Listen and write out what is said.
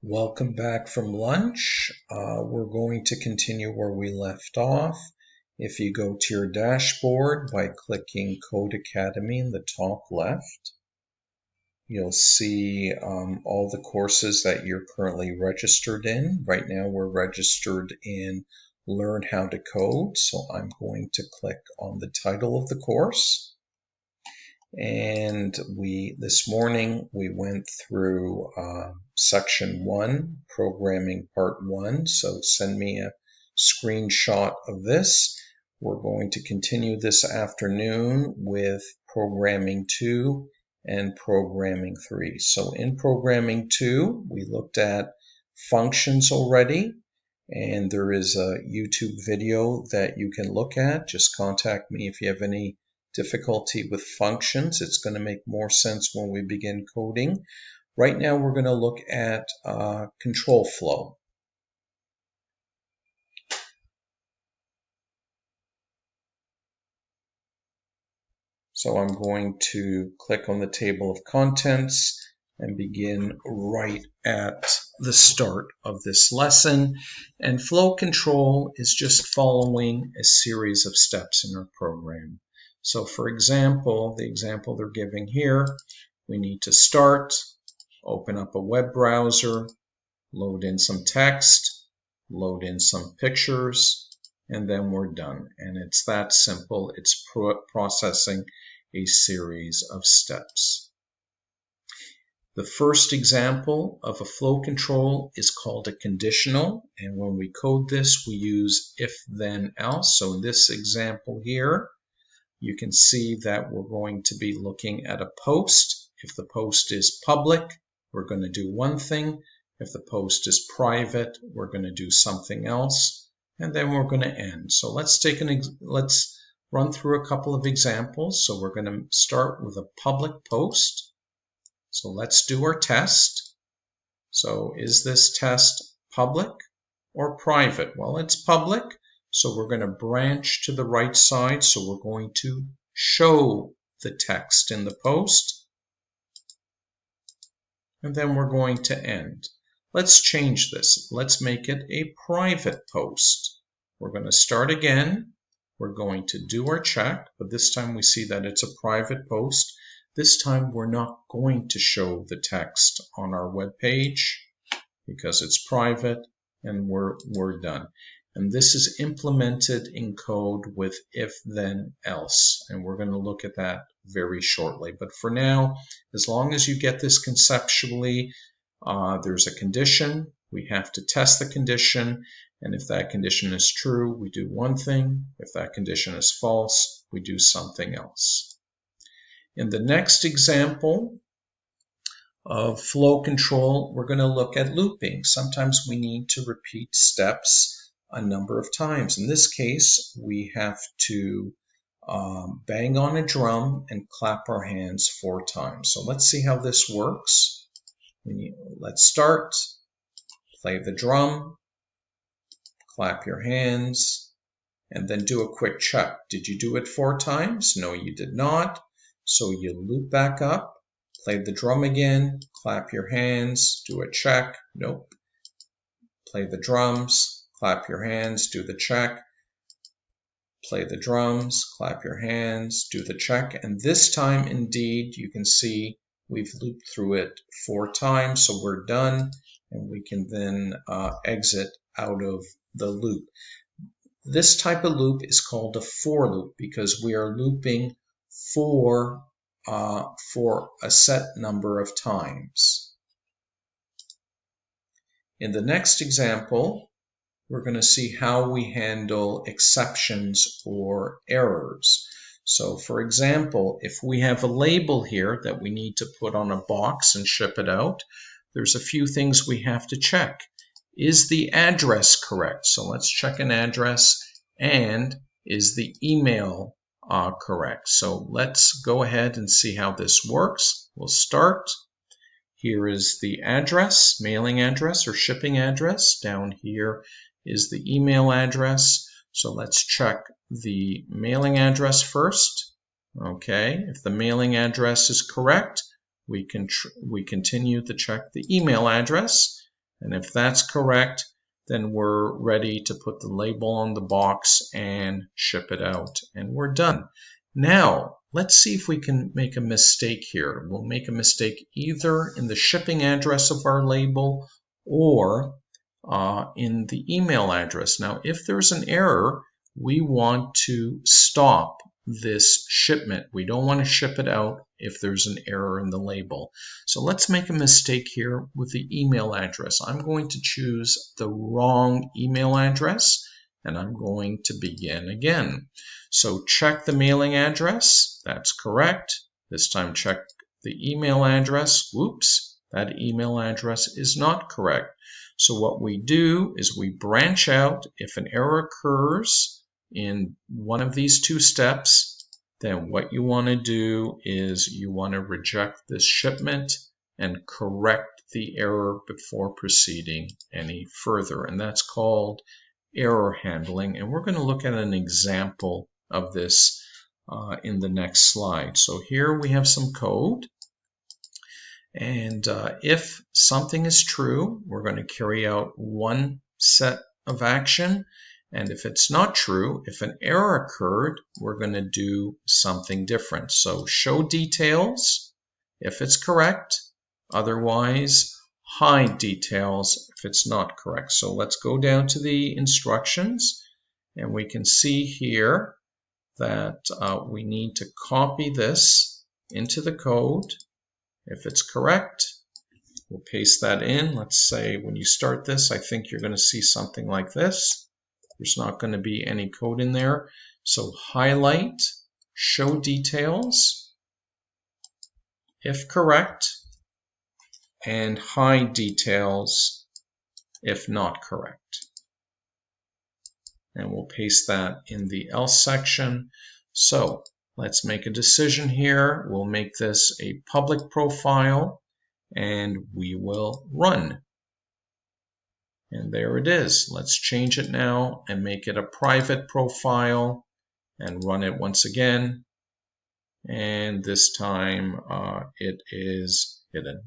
Welcome back from lunch. We're going to continue where we left off. If you go to your dashboard by clicking Code Academy in the top left, you'll see all the courses that you're currently registered in. Right now we're registered in Learn How to Code, so I'm going to click on the title of the course. And this morning we went through section 1, programming part 1. So send me a screenshot of this. We're going to continue this afternoon with programming 2 and programming 3. So in programming 2, we looked at functions already, and there is a YouTube video that you can look at. Just contact me if you have any difficulty with functions. It's going to make more sense when we begin coding. Right now we're going to look at control flow. So I'm going to click on the table of contents and begin right at the start of this lesson. And flow control is just following a series of steps in our program. So for example, the example they're giving here, we need to start, open up a web browser, load in some text, load in some pictures, and then we're done. And it's that simple. It's processing a series of steps. The first example of a flow control is called a conditional. And when we code this, we use if, then, else. So in this example here, you can see that we're going to be looking at a post. If the post is public, we're going to do one thing. If the post is private, we're going to do something else, and then we're going to end. So let's run through a couple of examples. So we're going to start with a public post. So let's do our test. So is this test public or private? Well, it's public. So we're going to branch to the right side. So we're going to show the text in the post. And then we're going to end. Let's change this. Let's make it a private post. We're going to start again. We're going to do our check, but this time we see that it's a private post. This time we're not going to show the text on our web page because it's private, and we're done. And this is implemented in code with if, then, else. And we're going to look at that very shortly. But for now, as long as you get this conceptually, there's a condition. We have to test the condition. And if that condition is true, we do one thing. If that condition is false, we do something else. In the next example of flow control, we're going to look at looping. Sometimes we need to repeat steps a number of times. In this case, we have to bang on a drum and clap our hands 4 times. So let's see how this works. Let's start, play the drum, clap your hands, and then do a quick check. Did you do it 4 times? No, you did not. So you loop back up, play the drum again, clap your hands, do a check. Nope. Play the drums, clap your hands, do the check. Play the drums, clap your hands, do the check. And this time, indeed, you can see we've looped through it 4 times, so we're done, and we can then exit out of the loop. This type of loop is called a for loop because we are looping for a set number of times. In the next example, we're going to see how we handle exceptions or errors. So for example, if we have a label here that we need to put on a box and ship it out, there's a few things we have to check. Is the address correct? So let's check an address. And is the email correct? So let's go ahead and see how this works. We'll start. Here is the address, mailing address or shipping address. Down here is the email address. So let's check the mailing address first. Okay, if the mailing address is correct, we continue to check the email address. And if that's correct, then we're ready to put the label on the box and ship it out. And we're done. Now, let's see if we can make a mistake here. We'll make a mistake either in the shipping address of our label or in the email address. Now, if there's an error, we want to stop this shipment. We don't want to ship it out if there's an error in the label. So let's make a mistake here with the email address. I'm going to choose the wrong email address, and I'm going to begin again. So check the mailing address. That's correct. This time check the email address. Whoops, that email address is not correct. So what we do is we branch out. If an error occurs in one of these two steps, then what you want to do is you want to reject this shipment and correct the error before proceeding any further. And that's called error handling. And we're going to look at an example of this in the next slide. So here we have some code. And if something is true, we're going to carry out one set of action. And if it's not true, if an error occurred, we're going to do something different. So show details if it's correct. Otherwise, hide details if it's not correct. So let's go down to the instructions. And we can see here that we need to copy this into the code. If it's correct, we'll paste that in. Let's say when you start this, I think you're going to see something like this. There's not going to be any code in there. So highlight, show details, if correct, and hide details if not correct. And we'll paste that in the else section. So let's make a decision here. We'll make this a public profile and we will run. And there it is. Let's change it now and make it a private profile and run it once again. And this time it is hidden.